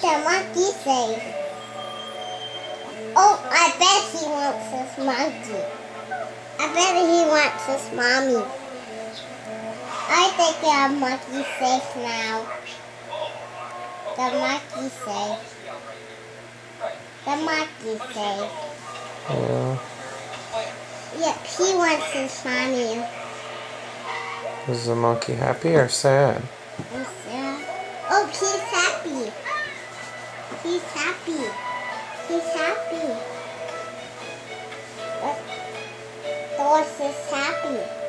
the monkey safe. Oh, I bet he wants his monkey. I bet he wants his mommy. I think the monkey safe now. The monkey safe. The monkey safe. Yeah. Yep, he wants his mommy. Is the monkey happy or sad? Oh, he's happy. He's happy. He's happy. The horse is happy.